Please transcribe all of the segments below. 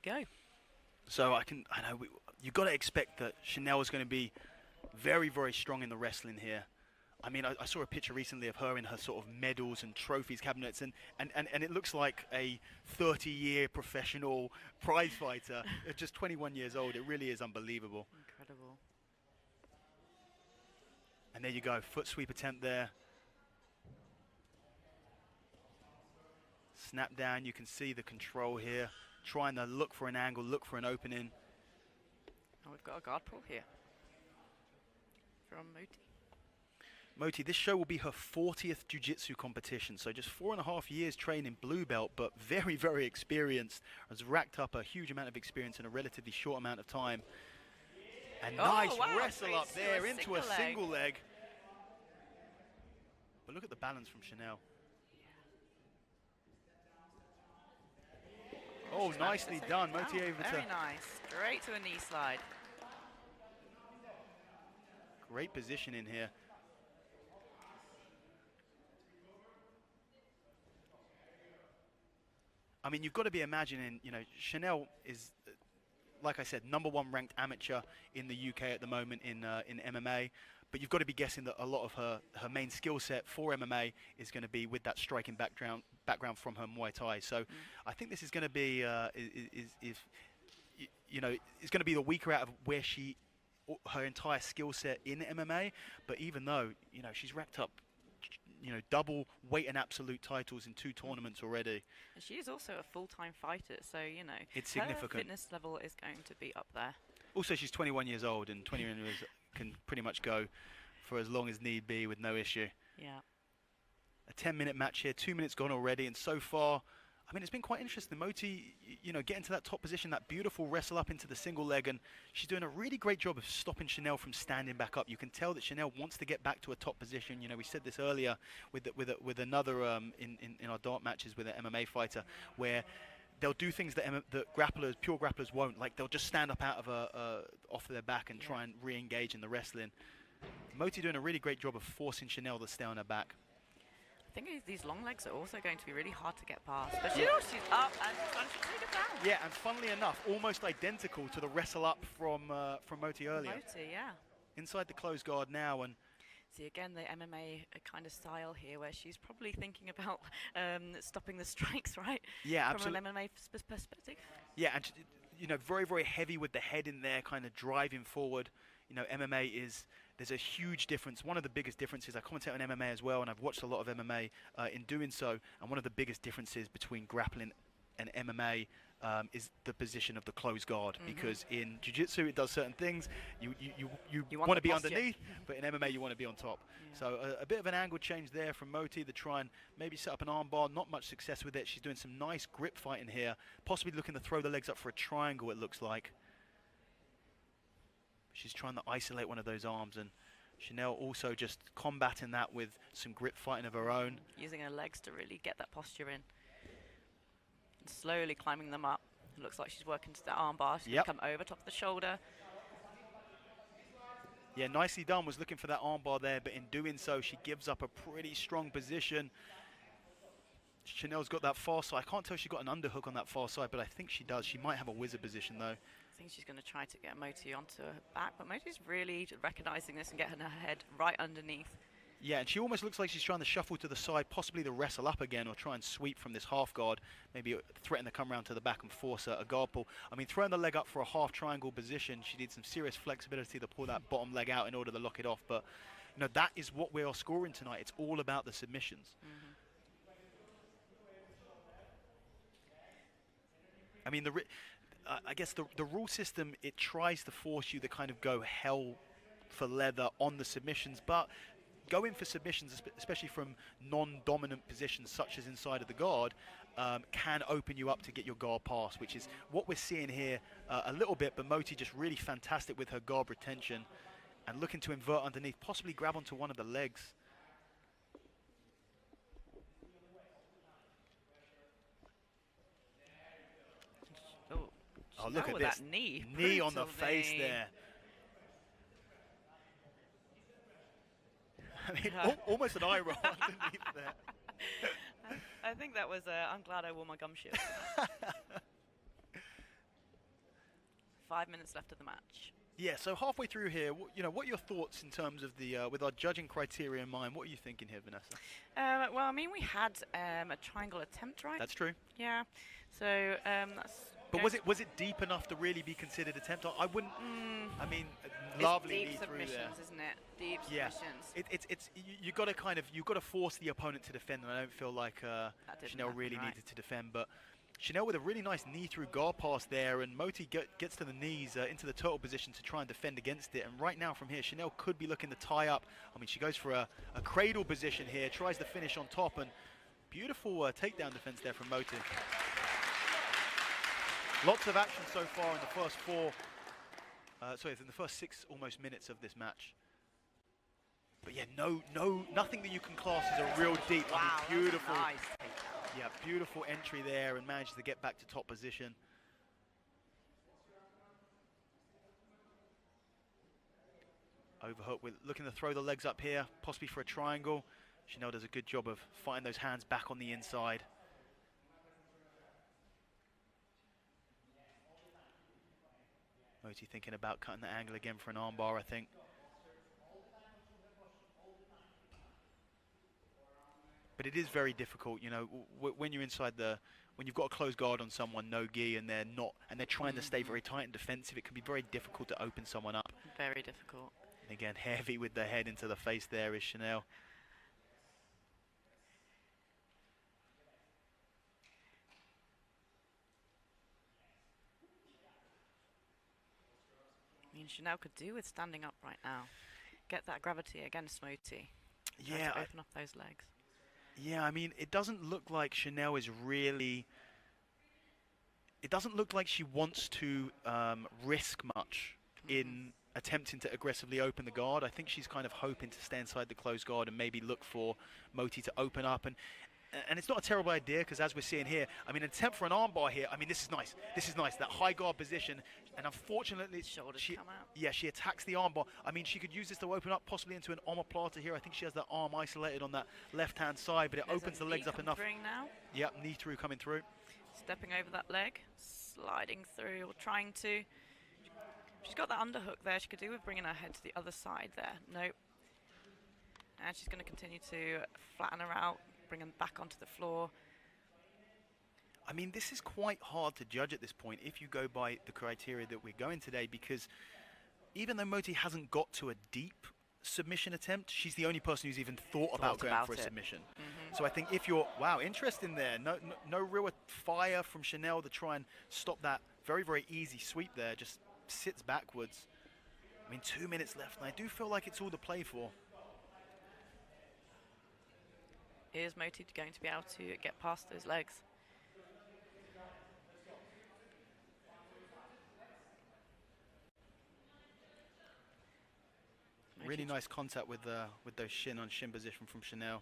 go. So I know you've got to expect that Shanelle is going to be very, very strong in the wrestling here. I mean, I saw a picture recently of her in her sort of medals and trophies cabinets, and it looks like a 30-year professional prize fighter at just 21 years old. It really is unbelievable. Incredible. And there you go, foot sweep attempt there. Snap down, you can see the control here. Trying to look for an angle, look for an opening. Oh, we've got a guard pull here from Moti. Moti, this show will be her 40th jiu-jitsu competition, so just 4.5 years training blue belt, but very, very experienced. Has racked up a huge amount of experience in a relatively short amount of time. And nice wrestle up there into a single leg. But look at the balance from Shanelle. Oh, nicely done. Moti able to... Very nice. Straight to a knee slide. Great position in here. I mean, you've got to be imagining, you know, Shanelle is, like I said, #1 ranked amateur in the UK at the moment in MMA. But you've got to be guessing that a lot of her main skill set for MMA is going to be with that striking background from her Muay Thai. So I think this is going to be, you know, it's going to be the weaker out of where her entire skill set in MMA. But even though, you know, she's racked up, you know, double weight and absolute titles in 2 tournaments already. And she is also a full-time fighter, so, you know, it's her significant. fitness level is going to be up there. Also, she's 21 years old, and 21 years can pretty much go for as long as need be with no issue. Yeah. A 10-minute match here, 2 minutes gone already, and so far, I mean, it's been quite interesting. Moti, you know, getting to that top position, that beautiful wrestle up into the single leg, and she's doing a really great job of stopping Shanelle from standing back up. You can tell that Shanelle wants to get back to a top position. You know, we said this earlier with another in our dart matches with an MMA fighter, where they'll do things that pure grapplers won't. Like they'll just stand up out of off their back and try and re-engage in the wrestling. Moti doing a really great job of forcing Shanelle to stay on her back. I think these long legs are also going to be really hard to get past. But she's up and trying to take it down. Yeah, and funnily enough, almost identical to the wrestle up from Moti earlier. Moti, yeah. Inside the closed guard now, and see again the MMA kind of style here, where she's probably thinking about stopping the strikes, right? Yeah, from absolutely. An MMA perspective. Yeah, and you know, very, very heavy with the head in there, kind of driving forward. You know, MMA there's a huge difference. One of the biggest differences, I commentate on MMA as well, and I've watched a lot of MMA in doing so, and one of the biggest differences between grappling and MMA is the position of the closed guard, because in jiu-jitsu it does certain things. You want to be underneath, but in MMA you want to be on top. Yeah. So a bit of an angle change there from Moti to try and maybe set up an arm bar. Not much success with it. She's doing some nice grip fighting here, possibly looking to throw the legs up for a triangle, it looks like. She's trying to isolate one of those arms, and Shanelle also just combating that with some grip fighting of her own. Using her legs to really get that posture in. And slowly climbing them up. It looks like she's working to that arm bar. She's going to come over top of the shoulder. Yeah, nicely done. Was looking for that arm bar there, but in doing so, she gives up a pretty strong position. Shanelle's got that far side. I can't tell if she got an underhook on that far side, but I think she does. She might have a wizard position, though. I think she's going to try to get Moti onto her back, but Moti's really recognizing this and getting her head right underneath. Yeah, and she almost looks like she's trying to shuffle to the side, possibly to wrestle up again or try and sweep from this half guard, maybe threaten to come around to the back and force a guard pull. I mean, throwing the leg up for a half triangle position, she needs some serious flexibility to pull that bottom leg out in order to lock it off. But, you know, that is what we are scoring tonight. It's all about the submissions. I mean, I guess the rule system, it tries to force you to kind of go hell for leather on the submissions, but going for submissions, especially from non-dominant positions such as inside of the guard, can open you up to get your guard pass, which is what we're seeing here a little bit, but Moti just really fantastic with her guard retention and looking to invert underneath, possibly grab onto one of the legs. Oh, look at this. That knee. Knee on the face there. I mean, almost an eye roll underneath there. I think that was, I'm glad I wore my gum shield. 5 minutes left of the match. Yeah, so halfway through here, you know, what are your thoughts in terms of the with our judging criteria in mind? What are you thinking here, Vanessa? Well, I mean, we had a triangle attempt, right? That's true. Yeah. So that's. But was it deep enough to really be considered attempt? I wouldn't. I mean, lovely deep knee through there. submissions, isn't it? Deep submissions. It's you got to force the opponent to defend, and I don't feel like Shanelle really needed to defend, but. Shanelle with a really nice knee through guard pass there, and Moti gets to the knees into the turtle position to try and defend against it. And right now from here, Shanelle could be looking to tie up. I mean, she goes for a cradle position here, tries to finish on top, and beautiful takedown defense there from Moti. Lots of action so far in the first in the first 6 almost minutes of this match. But yeah, nothing that you can class as a real deep. Wow, I mean, beautiful. Nice takedown. Yeah, beautiful entry there and manages to get back to top position. Overhook, we're looking to throw the legs up here, possibly for a triangle. Shanelle does a good job of fighting those hands back on the inside. Moti thinking about cutting the angle again for an armbar, I think. But it is very difficult, you know, when you're inside when you've got a closed guard on someone, no gi, and they're trying to stay very tight and defensive, it can be very difficult to open someone up. Very difficult. And again, heavy with the head into the face there is Shanelle. I mean, Shanelle could do with standing up right now. Get that gravity against Moti. Yeah. Open up those legs. Yeah, I mean, it doesn't look like Shanelle is really... It doesn't look like she wants to risk much in attempting to aggressively open the guard. I think she's kind of hoping to stay inside the closed guard and maybe look for Moti to open up. And it's not a terrible idea, because as we're seeing here, I mean, an attempt for an armbar here, I mean, this is nice. This is nice, that high guard position. And unfortunately, Shoulders come out. Yeah, she attacks the armbar. I mean, she could use this to open up possibly into an omoplata here. I think she has that arm isolated on that left-hand side, but it opens the legs up enough. Now. Yep, knee through coming through. Stepping over that leg, sliding through, or trying to. She's got that underhook there. She could do with bringing her head to the other side there. Nope. And she's going to continue to flatten her out, bring them back onto the floor. I mean, this is quite hard to judge at this point if you go by the criteria that we're going today, because even though Moti hasn't got to a deep submission attempt, she's the only person who's even thought about going for a submission. So I think if you're, wow, interesting there. No real fire from Shanelle to try and stop that very, very easy sweep there. Just sits backwards. I mean, 2 minutes left, and I do feel like it's all to play for. Is Moti going to be able to get past those legs? Really nice contact with those shin on shin position from Shanelle.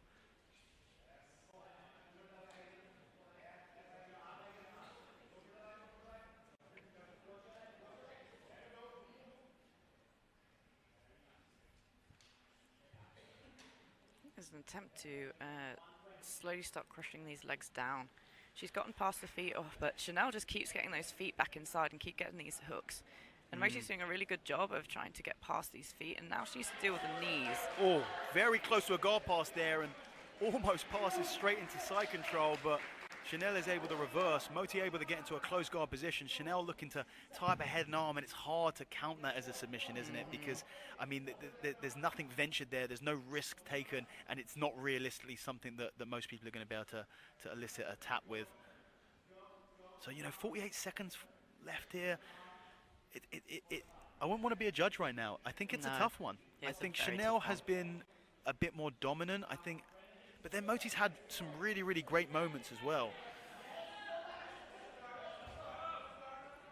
There's an attempt to slowly start crushing these legs down. She's gotten past the feet off, but Shanelle just keeps getting those feet back inside and keep getting these hooks. And Moti's doing a really good job of trying to get past these feet, and now she needs to deal with the knees. Oh, very close to a guard pass there, and almost passes straight into side control, but Shanelle is able to reverse. Moti able to get into a close guard position. Shanelle looking to tie up a head and arm, and it's hard to count that as a submission, isn't it? Because, I mean, there's nothing ventured there. There's no risk taken, and it's not realistically something that most people are going to be able to elicit a tap with. So, you know, 48 seconds left here. I wouldn't want to be a judge right now. I think it's a tough one. I think Shanelle has been a bit more dominant, I think. But then Moti's had some really, really great moments as well.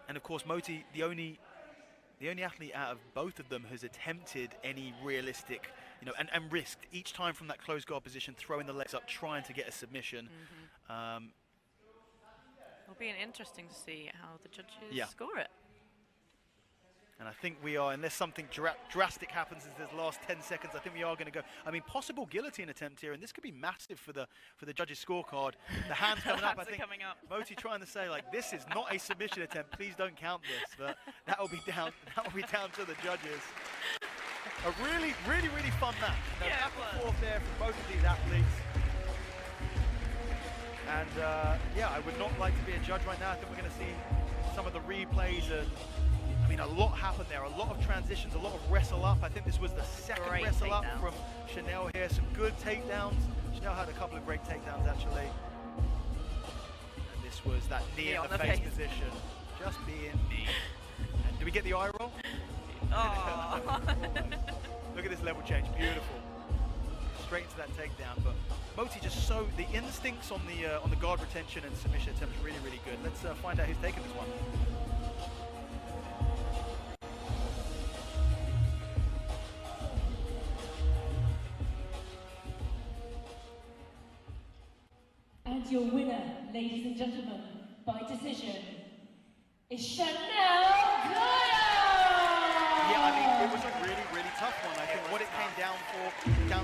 And of course, Moti, the only athlete out of both of them has attempted any realistic, you know, and risked each time from that closed guard position, throwing the legs up, trying to get a submission. It'll be interesting to see how the judges score it. And I think we are, unless something drastic happens in this last 10 seconds, I think we are going to go. I mean, possible guillotine attempt here, and this could be massive for the judges' scorecard. The hands coming up. I think Moti trying to say, like, this is not a submission attempt. Please don't count this. But that will be down. That will be down to the judges. A really, really, really fun match. Back and forth there from both of these athletes. And yeah, I would not like to be a judge right now. I think we're going to see some of the replays. I mean, a lot happened there. A lot of transitions, a lot of wrestle up. I think this was the second wrestle up from Shanelle here. Some good takedowns. Shanelle had a couple of great takedowns, actually. And this was that knee in the face position. Just being knee. And do we get the eye roll? Oh. Look at this level change. Beautiful. Straight into that takedown. But Moti just so the instincts on the guard retention and submission attempts really, really good. Let's find out who's taking this one. And your winner, ladies and gentlemen, by decision, is Shanelle Dyer! Yeah, I mean, it was a really, really tough one. I think what it came down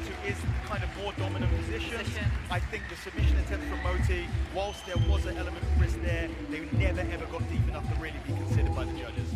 to is kind of more dominant position. I think the submission attempt from Moti, whilst there was an element of risk there, they never ever got deep enough to really be considered by the judges.